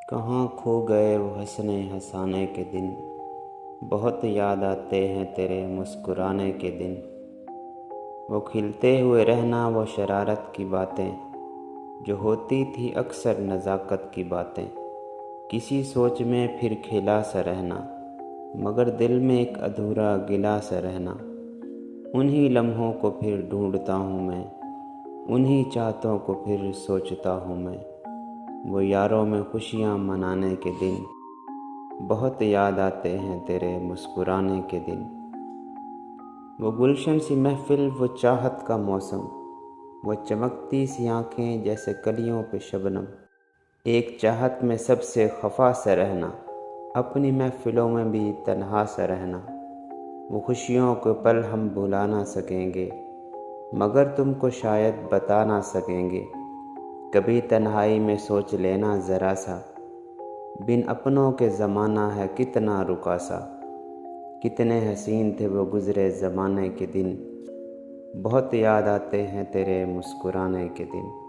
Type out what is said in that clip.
کہاں کھو گئے وہ ہنسنے ہنسانے کے دن، بہت یاد آتے ہیں تیرے مسکرانے کے دن۔ وہ کھلتے ہوئے رہنا، وہ شرارت کی باتیں جو ہوتی تھی اکثر نزاکت کی باتیں۔ کسی سوچ میں پھر کھلا سا رہنا، مگر دل میں ایک ادھورا گلا سا رہنا۔ انہی لمحوں کو پھر ڈھونڈتا ہوں میں، انہی چاہتوں کو پھر سوچتا ہوں میں۔ وہ یاروں میں خوشیاں منانے کے دن، بہت یاد آتے ہیں تیرے مسکرانے کے دن۔ وہ گلشن سی محفل، وہ چاہت کا موسم، وہ چمکتی سی آنکھیں جیسے کلیوں پہ شبنم۔ ایک چاہت میں سب سے خفا سا رہنا، اپنی محفلوں میں بھی تنہا سا رہنا۔ وہ خوشیوں کے پل ہم بھلا نہ سکیں گے، مگر تم کو شاید بتا نہ سکیں گے۔ کبھی تنہائی میں سوچ لینا ذرا سا، بن اپنوں کے زمانہ ہے کتنا رکا سا۔ کتنے حسین تھے وہ گزرے زمانے کے دن، بہت یاد آتے ہیں تیرے مسکرانے کے دن۔